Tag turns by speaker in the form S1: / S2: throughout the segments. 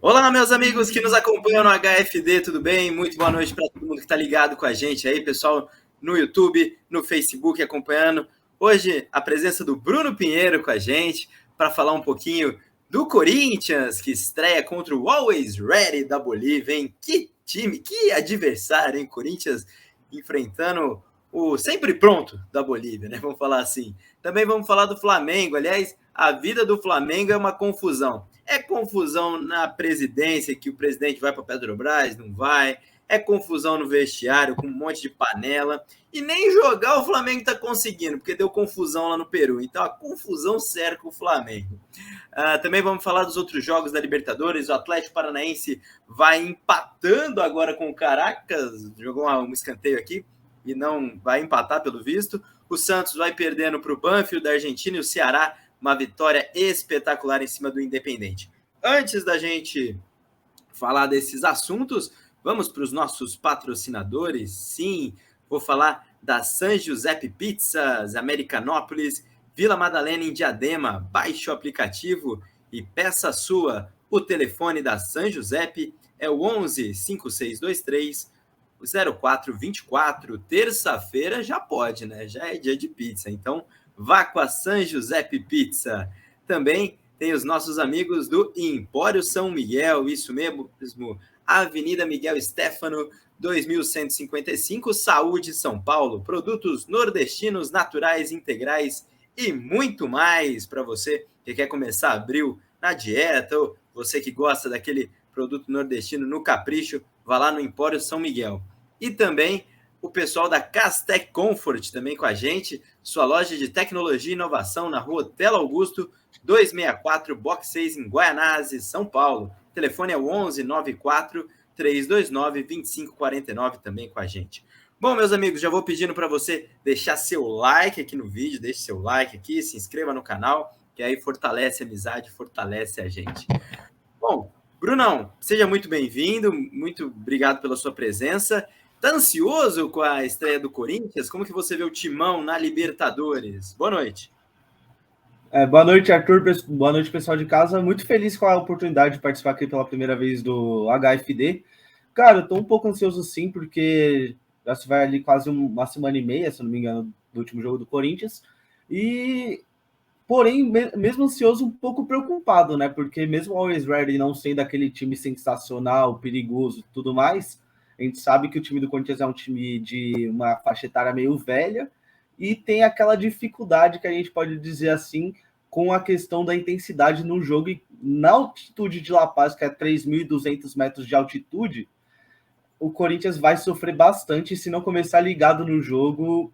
S1: Olá, meus amigos que nos acompanham no HFD, tudo bem? Muito boa noite para todo mundo que está ligado com a gente aí, pessoal, no YouTube, no Facebook acompanhando. Hoje, a presença do Bruno Pinheiro com a gente para falar um pouquinho do Corinthians, que estreia contra o Always Ready da Bolívia, hein? Que time, que adversário, hein? Corinthians enfrentando o sempre pronto da Bolívia, né? Vamos falar assim. Também vamos falar do Flamengo. Aliás, a vida do Flamengo é uma confusão. É confusão na presidência, que o presidente vai para a Petrobras, não vai. É confusão no vestiário, com um monte de panela. E nem jogar o Flamengo está conseguindo, porque deu confusão lá no Peru. Então a confusão cerca o Flamengo. Também vamos falar dos outros jogos da Libertadores. O Atlético Paranaense vai empatando agora com o Caracas. Jogou um escanteio aqui e não vai empatar, pelo visto. O Santos vai perdendo para o Banfield da Argentina e o Ceará uma vitória espetacular em cima do Independente. Antes da gente falar desses assuntos, vamos para os nossos patrocinadores. Sim, vou falar da San Giuseppe Pizzas, Americanópolis, Vila Madalena em Diadema. Baixe o aplicativo e peça a sua. O telefone da San Giuseppe é o 11 5623 0424. Terça-feira já pode, né? Já é dia de pizza. Então, vá com a San Giuseppe Pizza. Também tem os nossos amigos do Empório São Miguel, isso mesmo, Avenida Miguel Stéfano, 2155, Saúde, São Paulo. Produtos nordestinos, naturais, integrais e muito mais para você que quer começar abril na dieta, ou você que gosta daquele produto nordestino no capricho, vá lá no Empório São Miguel. E também o pessoal da Castec Comfort também com a gente, sua loja de tecnologia e inovação na rua Telo Augusto, 264, Box 6, em Guaianazes, São Paulo. O telefone é o 11 94 329 2549 também com a gente. Bom, meus amigos, já vou pedindo para você deixar seu like aqui no vídeo, deixe seu like aqui, se inscreva no canal, que aí fortalece a amizade, fortalece a gente. Bom, Brunão, seja muito bem-vindo, muito obrigado pela sua presença. Tá ansioso com a estreia do Corinthians? Como que você vê o Timão na Libertadores? Boa noite.
S2: Boa noite, Arthur. Boa noite, pessoal de casa. Muito feliz com a oportunidade de participar aqui pela primeira vez do HFD. Cara, eu tô um pouco ansioso sim, porque já se vai ali quase uma semana e meia, se não me engano, do último jogo do Corinthians. Porém, mesmo ansioso, um pouco preocupado, né? Porque mesmo o Always Ready não sendo aquele time sensacional, perigoso e tudo mais, a gente sabe que o time do Corinthians é um time de uma faixa etária meio velha e tem aquela dificuldade que a gente pode dizer assim com a questão da intensidade no jogo e na altitude de La Paz, que é 3.200 metros de altitude, o Corinthians vai sofrer bastante e se não começar ligado no jogo,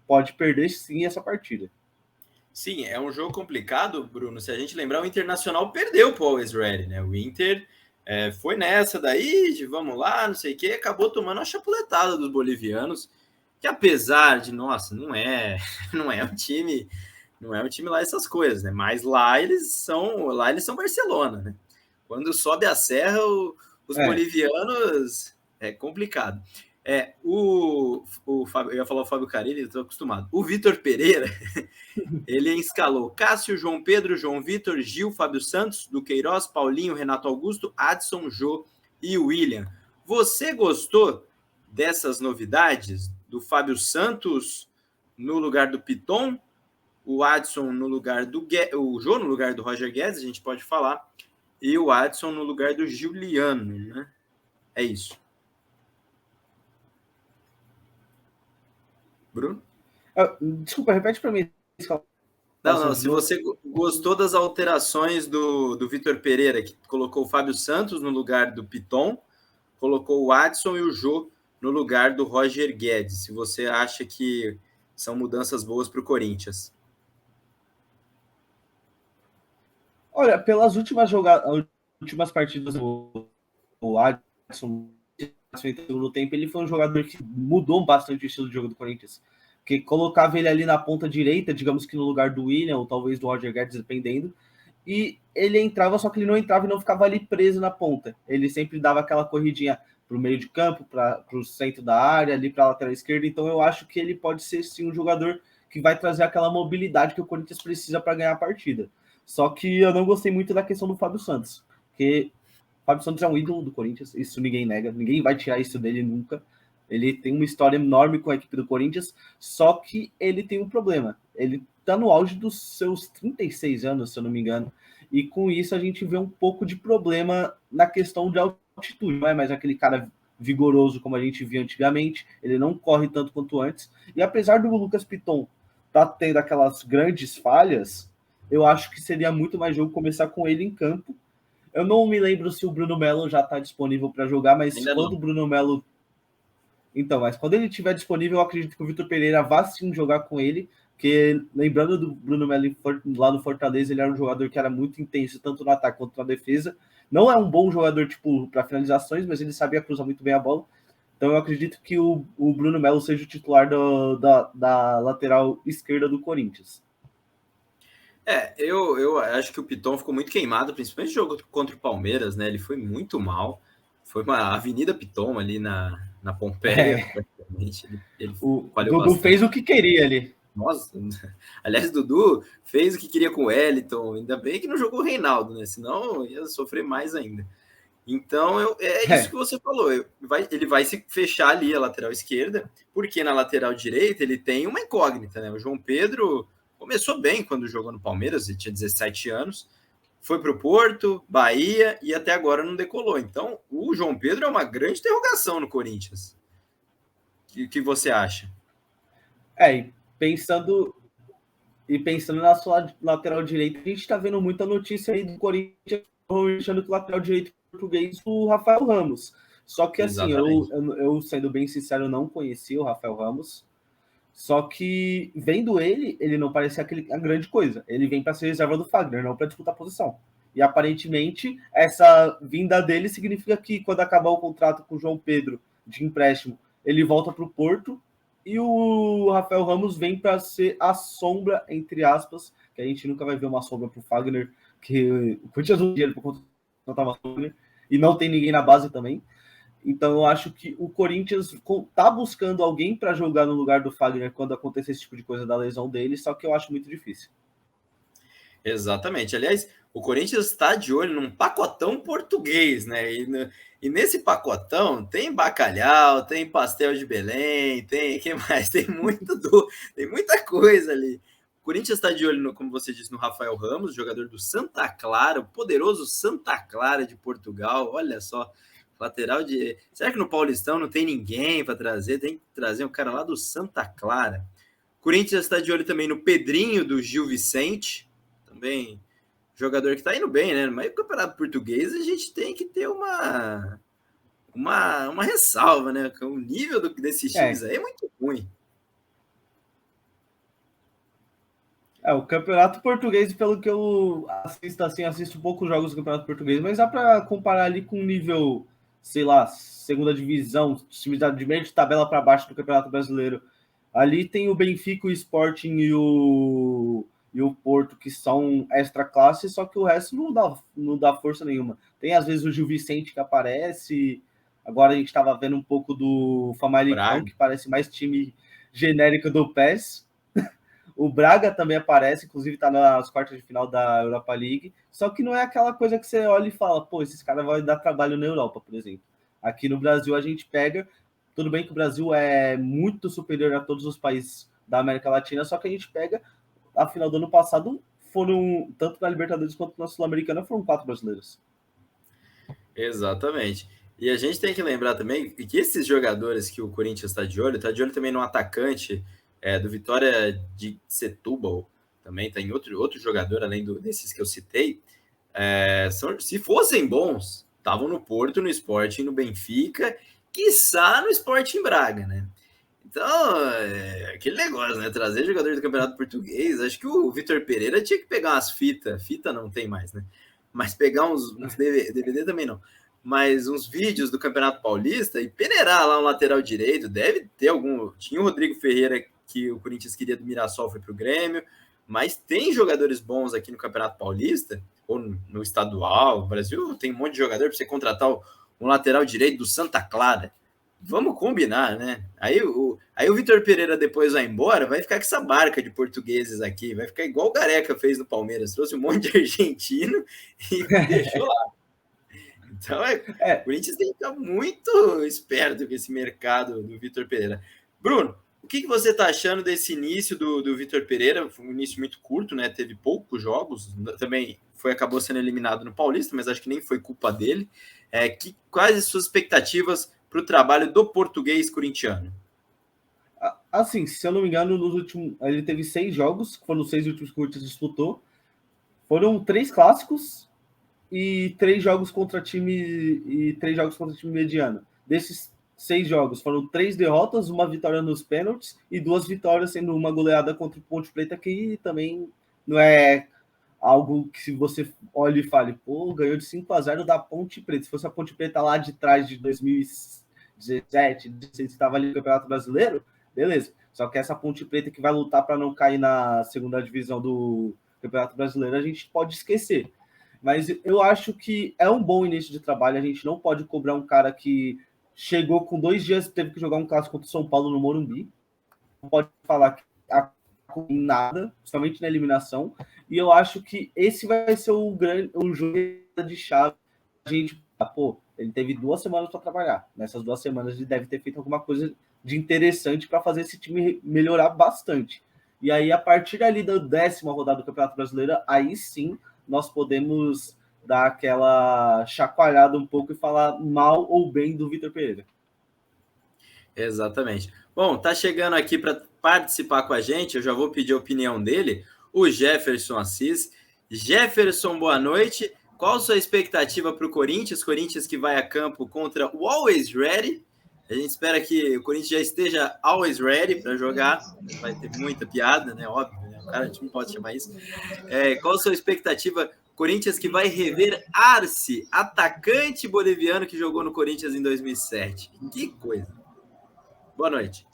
S2: pode perder sim essa partida.
S1: Sim, é um jogo complicado, Bruno. Se a gente lembrar, o Internacional perdeu para o Always Ready, né? O Inter foi nessa daí, de vamos lá, não sei o quê, acabou tomando a chapuletada dos bolivianos, que apesar de, nossa, não é um time, não é um time lá essas coisas, né? Mas lá eles são Barcelona, né? Quando sobe a serra, os bolivianos é complicado. Eu ia falar o Fábio Carilli, estou acostumado. O Vitor Pereira, ele escalou Cássio, João Pedro, João Vitor, Gil, Fábio Santos, Duqueiroz, Paulinho, Renato Augusto, Adson, Jô e William. Você gostou dessas novidades? Do Fábio Santos no lugar do Piton, o Adson no lugar do o Jô no lugar do Roger Guedes, a gente pode falar, e o Adson no lugar do Juliano, né? É isso. Bruno?
S2: Desculpa, repete para mim.
S1: Não, se você gostou das alterações do Vitor Pereira, que colocou o Fábio Santos no lugar do Piton, colocou o Adson e o Jô no lugar do Roger Guedes, se você acha que são mudanças boas para o Corinthians.
S2: Olha, pelas últimas partidas o Adson no tempo, ele foi um jogador que mudou bastante o estilo de jogo do Corinthians. Porque colocava ele ali na ponta direita, digamos que no lugar do William, ou talvez do Roger Guedes, dependendo, e ele entrava, só que ele não entrava e não ficava ali preso na ponta. Ele sempre dava aquela corridinha para o meio de campo, para o centro da área, ali para a lateral esquerda. Então eu acho que ele pode ser sim um jogador que vai trazer aquela mobilidade que o Corinthians precisa para ganhar a partida. Só que eu não gostei muito da questão do Fábio Santos, porque Fábio Santos é um ídolo do Corinthians, isso ninguém nega, ninguém vai tirar isso dele nunca. Ele tem uma história enorme com a equipe do Corinthians, só que ele tem um problema. Ele tá no auge dos seus 36 anos, se eu não me engano, e com isso a gente vê um pouco de problema na questão de altitude. Não é mais aquele cara vigoroso como a gente via antigamente, ele não corre tanto quanto antes, e apesar do Lucas Piton tá tendo aquelas grandes falhas, eu acho que seria muito mais jogo começar com ele em campo. Eu não me lembro se o Bruno Melo já está disponível para jogar, mas
S1: Ainda
S2: quando
S1: não.
S2: o Bruno Melo. Então, mas quando ele estiver disponível, eu acredito que o Vitor Pereira vá sim jogar com ele, porque lembrando do Bruno Melo lá no Fortaleza, ele era um jogador que era muito intenso, tanto no ataque quanto na defesa. Não é um bom jogador tipo para finalizações, mas ele sabia cruzar muito bem a bola. Então eu acredito que o Bruno Melo seja o titular da lateral esquerda do Corinthians.
S1: Eu acho que o Piton ficou muito queimado, principalmente no jogo contra o Palmeiras, né? Ele foi muito mal. Foi uma Avenida Piton ali na Pompeia, praticamente. Ele
S2: O
S1: falhou
S2: Dudu
S1: bastante.
S2: fez o que queria ali.
S1: Nossa, aliás, Dudu fez o que queria com o Wellington. Ainda bem que não jogou o Reinaldo, né? Senão ia sofrer mais ainda. Então, é isso que você falou. Ele vai se fechar ali a lateral esquerda, porque na lateral direita ele tem uma incógnita, né? O João Pedro começou bem quando jogou no Palmeiras, ele tinha 17 anos, foi para o Porto, Bahia e até agora não decolou. Então, o João Pedro é uma grande interrogação no Corinthians. O que você acha?
S2: E pensando na sua lateral direita, a gente está vendo muita notícia aí do Corinthians achando que o lateral direito português o Rafael Ramos. Só que assim, eu sendo bem sincero, não conhecia o Rafael Ramos. Só que vendo ele não parecia a grande coisa. Ele vem para ser reserva do Fagner, não para disputar a posição. E aparentemente essa vinda dele significa que quando acabar o contrato com o João Pedro de empréstimo, ele volta para o Porto. E o Rafael Ramos vem para ser a sombra, entre aspas, que a gente nunca vai ver uma sombra para o Fagner, que o Corinthians não dinheiro para contratar uma Fagner, e não tem ninguém na base também. Então eu acho que o Corinthians tá buscando alguém para jogar no lugar do Fagner quando acontecer esse tipo de coisa da lesão dele, só que eu acho muito difícil.
S1: Exatamente. Aliás, o Corinthians está de olho num pacotão português, né? E nesse pacotão tem bacalhau, tem pastel de Belém, tem que mais? Tem muita coisa ali. O Corinthians está de olho, como você disse, no Rafael Ramos, jogador do Santa Clara, o poderoso Santa Clara de Portugal. Olha só, lateral de. Será que no Paulistão não tem ninguém para trazer? Tem que trazer um cara lá do Santa Clara. O Corinthians está de olho também no Pedrinho do Gil Vicente. Também jogador que tá indo bem, né? Mas o Campeonato Português a gente tem que ter uma ressalva, né? O nível desses times aí é muito ruim.
S2: O Campeonato Português, pelo que eu assisto poucos jogos do Campeonato Português, mas dá para comparar ali com o nível, sei lá, segunda divisão, times de meio de tabela para baixo do Campeonato Brasileiro. Ali tem o Benfica, o Sporting e o Porto, que são extra classe, só que o resto não dá força nenhuma. Tem às vezes o Gil Vicente que aparece, agora a gente estava vendo um pouco do Famalicão, que parece mais time genérico do PES. O Braga também aparece, inclusive está nas quartas de final da Europa League, só que não é aquela coisa que você olha e fala, pô, esses caras vão dar trabalho na Europa, por exemplo. Aqui no Brasil a gente pega, tudo bem que o Brasil é muito superior a todos os países da América Latina, só que a gente pega a final do ano passado foram, tanto na Libertadores quanto na Sul-Americana, foram 4 brasileiros.
S1: Exatamente. E a gente tem que lembrar também que esses jogadores que o Corinthians está de olho também no atacante do Vitória de Setúbal, também tem outro jogador, além desses que eu citei. Se fossem bons, estavam no Porto, no Sporting, no Benfica, quiçá no Sporting Braga, né? Então, aquele negócio, né? Trazer jogador do Campeonato Português. Acho que o Vitor Pereira tinha que pegar umas fitas. Fita não tem mais, né? Mas pegar uns DVD também não. Mas uns vídeos do Campeonato Paulista e peneirar lá um lateral direito. Deve ter algum. Tinha o Rodrigo Ferreira, que o Corinthians queria do Mirassol, foi pro Grêmio. Mas tem jogadores bons aqui no Campeonato Paulista, ou no estadual. O Brasil tem um monte de jogador para você contratar um lateral direito do Santa Clara. Vamos combinar, né? Aí o Vitor Pereira depois vai embora, vai ficar com essa barca de portugueses aqui, vai ficar igual o Gareca fez no Palmeiras, trouxe um monte de argentino e deixou lá. Então, o Corinthians tem que ficar muito esperto com esse mercado do Vitor Pereira. Bruno, o que você está achando desse início do Vitor Pereira? Foi um início muito curto, né? Teve poucos jogos, também acabou sendo eliminado no Paulista, mas acho que nem foi culpa dele. Quais as suas expectativas para o trabalho do português corintiano?
S2: Assim, se eu não me engano, ele teve 6 jogos, que foram os 6 últimos que o Corinthians disputou. Foram 3 clássicos e 3 jogos contra time mediano. Desses 6 jogos, foram 3 derrotas, uma vitória nos pênaltis e 2 vitórias, sendo uma goleada contra o Ponte Preta, que também não é algo que se você olha e fale, pô, ganhou de 5-0 da Ponte Preta. Se fosse a Ponte Preta lá de trás de 2017, 2016, estava ali no Campeonato Brasileiro, beleza. Só que essa Ponte Preta que vai lutar para não cair na segunda divisão do Campeonato Brasileiro, a gente pode esquecer. Mas eu acho que é um bom início de trabalho. A gente não pode cobrar um cara que chegou com 2 dias, teve que jogar um clássico contra o São Paulo no Morumbi. Não pode falar que em nada, principalmente na eliminação. E eu acho que esse vai ser o jogo de chave. A gente, ele teve 2 semanas para trabalhar. Nessas 2 semanas ele deve ter feito alguma coisa de interessante para fazer esse time melhorar bastante. E aí, a partir ali da 10ª rodada do Campeonato Brasileiro, aí sim nós podemos dar aquela chacoalhada um pouco e falar mal ou bem do Vitor Pereira.
S1: Exatamente. Bom, tá chegando aqui para participar com a gente, eu já vou pedir a opinião dele, o Jefferson Assis. Jefferson, boa noite. Qual a sua expectativa para o Corinthians? Corinthians que vai a campo contra o Always Ready. A gente espera que o Corinthians já esteja always ready para jogar. Vai ter muita piada, né? Óbvio, né? O cara, a gente não pode chamar isso. Qual a sua expectativa? Corinthians que vai rever Arce, atacante boliviano que jogou no Corinthians em 2007. Que coisa. Boa noite.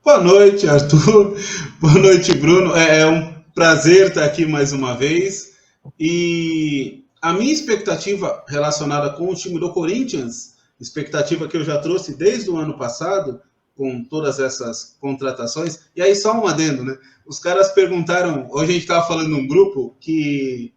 S3: Boa noite, Arthur. Boa noite, Bruno. É um prazer estar aqui mais uma vez. E a minha expectativa relacionada com o time do Corinthians, expectativa que eu já trouxe desde o ano passado, com todas essas contratações. E aí, só um adendo, né? Os caras perguntaram, hoje a gente estava falando num grupo que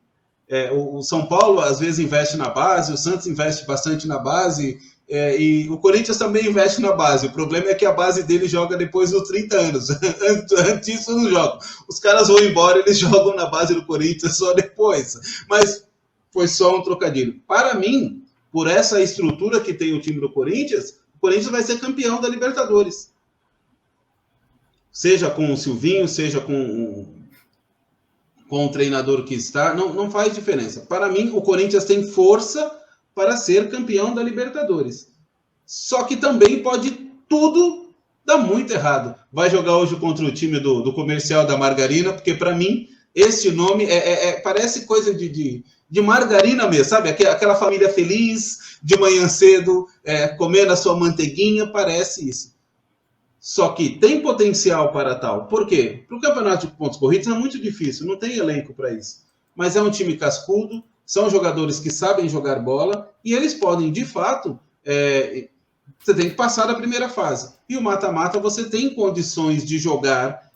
S3: o São Paulo às vezes investe na base, o Santos investe bastante na base, e o Corinthians também investe na base. O problema é que a base dele joga depois dos 30 anos. Antes disso não joga. Os caras vão embora, eles jogam na base do Corinthians só depois. Mas foi só um trocadilho. Para mim, por essa estrutura que tem o time do Corinthians, o Corinthians vai ser campeão da Libertadores. Seja com o Silvinho, seja com o treinador que está, não faz diferença. Para mim, o Corinthians tem força para ser campeão da Libertadores. Só que também pode tudo dar muito errado. Vai jogar hoje contra o time do Comercial da Margarina, porque para mim, esse nome parece coisa de margarina mesmo, sabe? Aquela família feliz, de manhã cedo, comendo a sua manteiguinha, parece isso. Só que tem potencial para tal. Por quê? Para o campeonato de pontos corridos é muito difícil, não tem elenco para isso. Mas é um time cascudo, são jogadores que sabem jogar bola e eles podem, de fato, você tem que passar da primeira fase. E o mata-mata você tem condições de jogar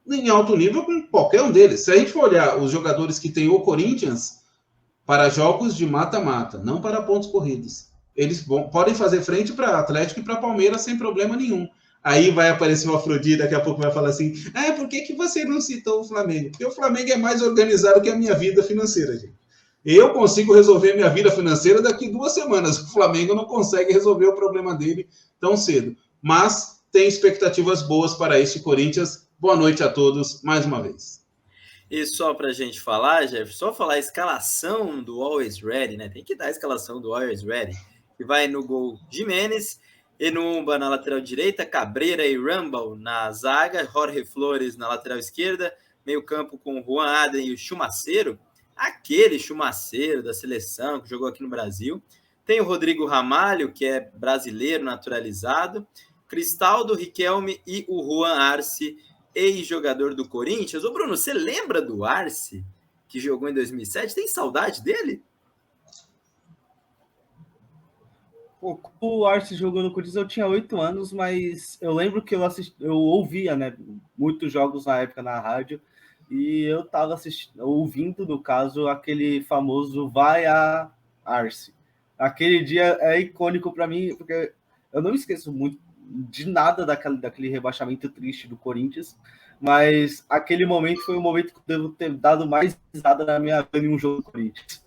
S3: em alto nível com qualquer um deles. Se a gente for olhar os jogadores que tem o Corinthians para jogos de mata-mata, não para pontos corridos, eles podem fazer frente para Atlético e para Palmeiras sem problema nenhum. Aí vai aparecer o Afrodite, daqui a pouco vai falar assim, por que você não citou o Flamengo? Porque o Flamengo é mais organizado que a minha vida financeira, gente. Eu consigo resolver minha vida financeira daqui 2 semanas. O Flamengo não consegue resolver o problema dele tão cedo. Mas tem expectativas boas para este Corinthians. Boa noite a todos, mais uma vez.
S1: E só para a gente falar, Jeff, só falar a escalação do Always Ready, né? Tem que dar a escalação do Always Ready. Que vai no gol Jimenez, Enumba na lateral direita, Cabreira e Rumble na zaga, Jorge Flores na lateral esquerda, meio campo com o Juan Adem e o Chumaceiro, aquele Chumaceiro da seleção que jogou aqui no Brasil. Tem o Rodrigo Ramalho, que é brasileiro naturalizado, Cristaldo, Riquelme e o Juan Arce, ex-jogador do Corinthians. Ô Bruno, você lembra do Arce, que jogou em 2007? Tem saudade dele?
S2: O Arce jogou no Corinthians, eu tinha 8 anos, mas eu lembro que eu ouvia, né, muitos jogos na época na rádio, e eu estava ouvindo, no caso, aquele famoso Vai a Arce. Aquele dia é icônico para mim, porque eu não esqueço muito de nada daquele rebaixamento triste do Corinthians, mas aquele momento foi o momento que eu devo ter dado mais risada na minha vida em um jogo do Corinthians.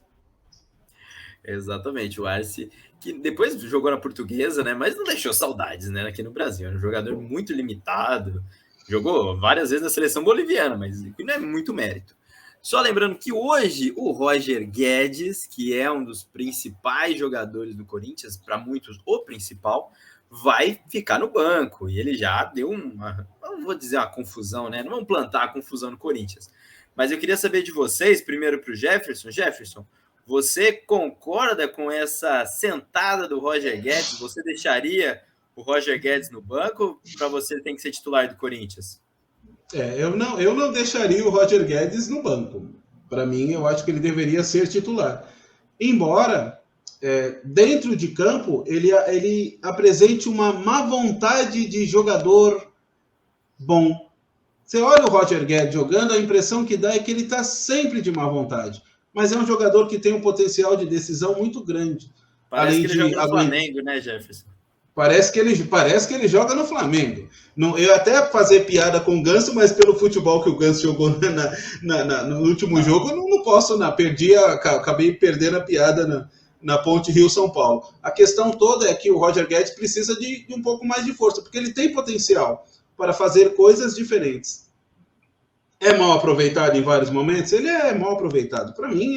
S1: Exatamente, o Arce, que depois jogou na Portuguesa, né? Mas não deixou saudades, né? Aqui no Brasil, era um jogador muito limitado, jogou várias vezes na seleção boliviana, mas não é muito mérito. Só lembrando que hoje o Roger Guedes, que é um dos principais jogadores do Corinthians, para muitos o principal, vai ficar no banco. E ele já deu não vou dizer uma confusão, né? Não vamos plantar a confusão no Corinthians. Mas eu queria saber de vocês, primeiro para o Jefferson. Jefferson, você concorda com essa sentada do Roger Guedes? Você deixaria o Roger Guedes no banco? Para você tem que ser titular do Corinthians?
S3: Eu não deixaria o Roger Guedes no banco. Para mim, eu acho que ele deveria ser titular. Embora, dentro de campo, ele apresente uma má vontade de jogador bom. Você olha o Roger Guedes jogando, a impressão que dá é que ele está sempre de má vontade. Mas é um jogador que tem um potencial de decisão muito grande.
S1: Parece que ele joga no Flamengo, né, Jefferson?
S3: Parece que ele joga no Flamengo. Não, eu até fazer piada com o Ganso, mas pelo futebol que o Ganso jogou no último jogo, eu não posso, acabei perdendo a piada na Ponte Rio-São Paulo. A questão toda é que o Roger Guedes precisa de um pouco mais de força, porque ele tem potencial para fazer coisas diferentes. É mal aproveitado em vários momentos? Ele é mal aproveitado. Para mim,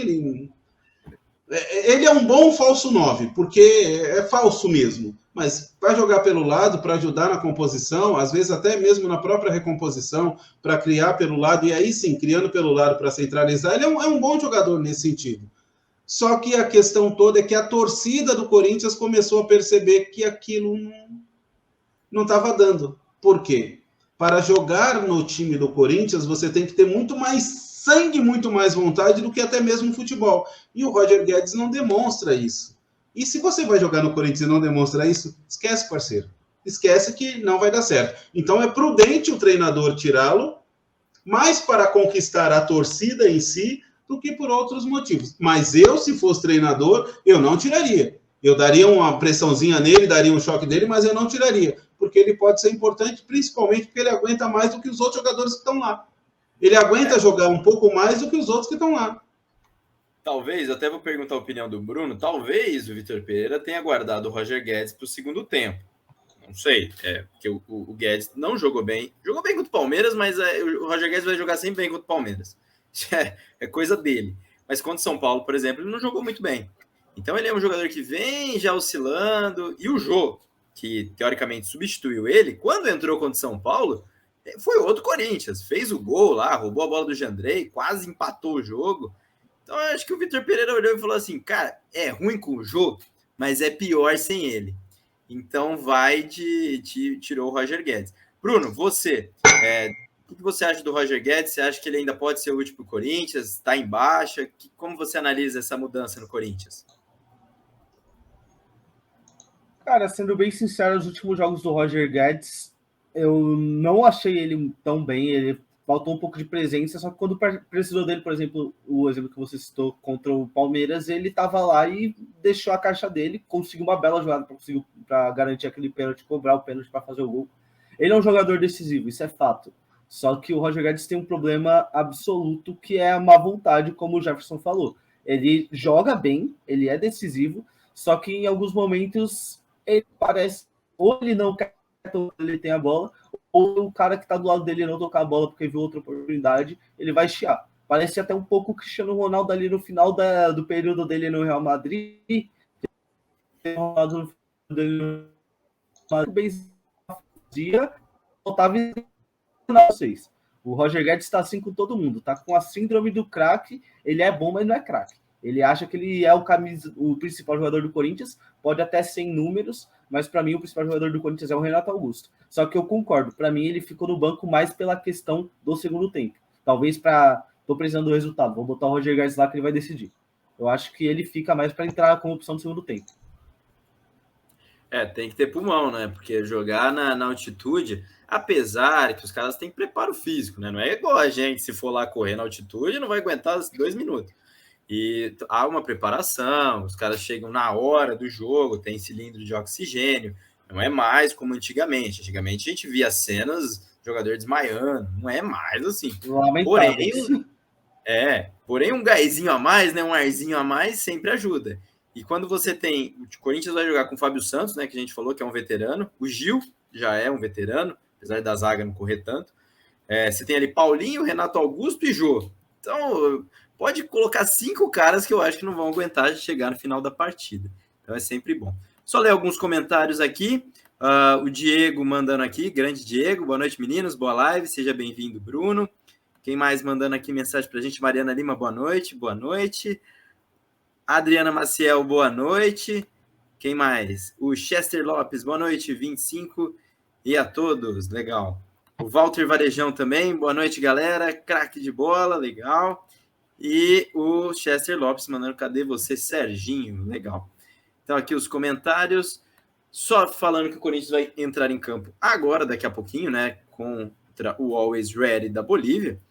S3: ele é um bom falso 9, porque é falso mesmo. Mas para jogar pelo lado, para ajudar na composição, às vezes até mesmo na própria recomposição, para criar pelo lado, e aí sim, criando pelo lado para centralizar, ele é um bom jogador nesse sentido. Só que a questão toda é que a torcida do Corinthians começou a perceber que aquilo não estava dando. Por quê? Para jogar no time do Corinthians, você tem que ter muito mais sangue, muito mais vontade do que até mesmo futebol. E o Roger Guedes não demonstra isso. E se você vai jogar no Corinthians e não demonstra isso, esquece, parceiro. Esquece que não vai dar certo. Então é prudente o treinador tirá-lo, mais para conquistar a torcida em si, do que por outros motivos. Mas eu, se fosse treinador, eu não tiraria. Eu daria uma pressãozinha nele, daria um choque nele, mas eu não tiraria. Porque ele pode ser importante, principalmente porque ele aguenta mais do que os outros jogadores que estão lá. Ele aguenta jogar um pouco mais do que os outros que estão lá.
S1: Talvez, eu até vou perguntar a opinião do Bruno, talvez o Vitor Pereira tenha guardado o Roger Guedes para o segundo tempo. Não sei, porque o Guedes não jogou bem. Jogou bem contra o Palmeiras, mas o Roger Guedes vai jogar sempre bem contra o Palmeiras. É coisa dele. Mas contra o São Paulo, por exemplo, ele não jogou muito bem. Então ele é um jogador que vem já oscilando. E o Jô, que teoricamente substituiu ele, quando entrou contra o São Paulo, foi outro Corinthians. Fez o gol lá, roubou a bola do Jandrei, quase empatou o jogo. Então eu acho que o Vitor Pereira olhou e falou assim, cara, é ruim com o Jô, mas é pior sem ele. Então tirou o Roger Guedes. Bruno, você, o que você acha do Roger Guedes? Você acha que ele ainda pode ser útil para o Corinthians? Está em baixa? Como você analisa essa mudança no Corinthians?
S2: Cara, sendo bem sincero, os últimos jogos do Roger Guedes, eu não achei ele tão bem. Ele faltou um pouco de presença, só que quando precisou dele, por exemplo, o exemplo que você citou contra o Palmeiras, ele estava lá e deixou a caixa dele, conseguiu uma bela jogada para garantir aquele pênalti, cobrar o pênalti para fazer o gol. Ele é um jogador decisivo, isso é fato. Só que o Roger Guedes tem um problema absoluto, que é a má vontade, como o Jefferson falou. Ele joga bem, ele é decisivo, só que em alguns momentos ele parece, ou ele não quer, ele tem a bola, ou o cara que está do lado dele não tocar a bola porque viu outra oportunidade, ele vai chiar. Parece até um pouco o Cristiano Ronaldo ali no final do período dele no Real Madrid. Ronaldo bem fazia, faltava vocês. O Roger Guedes está assim com todo mundo, tá com a síndrome do craque. Ele é bom, mas não é craque. Ele acha que ele é o principal jogador do Corinthians, pode até ser em números, mas para mim o principal jogador do Corinthians é o Renato Augusto. Só que eu concordo, para mim ele ficou no banco mais pela questão do segundo tempo. Talvez tô precisando do resultado, vou botar o Roger Guedes lá que ele vai decidir. Eu acho que ele fica mais para entrar como opção do segundo tempo.
S1: Tem que ter pulmão, né? Porque jogar na altitude, apesar que os caras têm preparo físico, né? Não é igual a gente, se for lá correr na altitude, não vai aguentar os 2 minutos. E há uma preparação, os caras chegam na hora do jogo, tem cilindro de oxigênio, não é mais como antigamente. Antigamente a gente via cenas, jogador desmaiando, não é mais assim. Porém um gásinho a mais, né, um arzinho a mais sempre ajuda. E quando você tem, o Corinthians vai jogar com o Fábio Santos, né, que a gente falou que é um veterano, o Gil já é um veterano, apesar da zaga não correr tanto. Você tem ali Paulinho, Renato Augusto e Jô. Então, pode colocar 5 caras que eu acho que não vão aguentar de chegar no final da partida. Então é sempre bom. Só ler alguns comentários aqui. O Diego mandando aqui, grande Diego. Boa noite, meninos. Boa live. Seja bem-vindo, Bruno. Quem mais mandando aqui mensagem pra gente? Mariana Lima, boa noite. Boa noite. Adriana Maciel, boa noite. Quem mais? O Chester Lopes, boa noite, 25. E a todos, legal. O Walter Varejão também, boa noite, galera. Craque de bola, legal. E o Chester Lopes mandando, cadê você, Serginho? Legal. Então, aqui os comentários. Só falando que o Corinthians vai entrar em campo agora, daqui a pouquinho, né? Contra o Always Ready da Bolívia,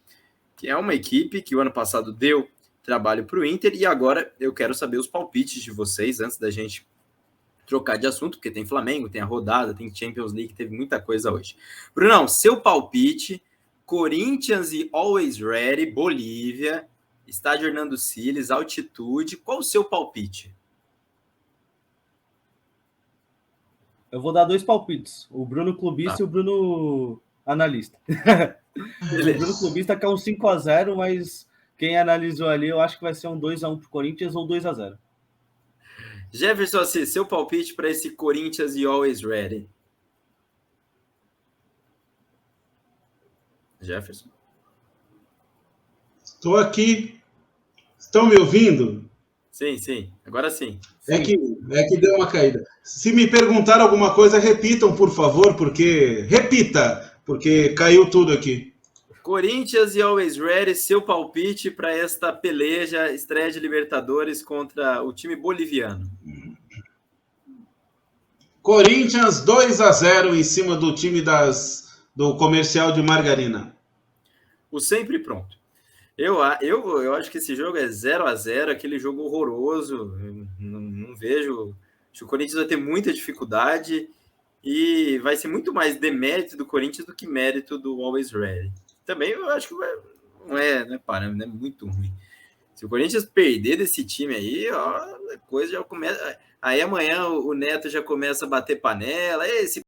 S1: que é uma equipe que o ano passado deu trabalho para o Inter. E agora eu quero saber os palpites de vocês antes da gente trocar de assunto, porque tem Flamengo, tem a rodada, tem Champions League, teve muita coisa hoje. Brunão, seu palpite, Corinthians e Always Ready, Bolívia, estádio Hernando Siles, altitude, qual o seu palpite?
S2: Eu vou dar 2 palpites, o Bruno clubista e o Bruno analista. O Bruno clubista quer um 5-0, mas quem analisou ali, eu acho que vai ser um 2-1 pro Corinthians ou 2-0.
S1: Jefferson, seu palpite para esse Corinthians e Always Ready? Jefferson?
S3: Estou aqui. Estão me ouvindo?
S1: Sim. Agora sim.
S3: É que deu uma caída. Se me perguntar alguma coisa, repitam, por favor, repita, porque caiu tudo aqui.
S1: Corinthians e Always Ready, seu palpite para esta peleja, estreia de Libertadores contra o time boliviano.
S3: Corinthians 2-0 em cima do time do Comercial de Margarina.
S1: O sempre pronto. Eu acho que esse jogo é 0-0, aquele jogo horroroso. Não vejo. Acho que o Corinthians vai ter muita dificuldade e vai ser muito mais demérito do Corinthians do que mérito do Always Ready. Também eu acho que não é muito ruim. Se o Corinthians perder desse time aí, ó, a coisa já começa. Aí amanhã o Neto já começa a bater panela. Esse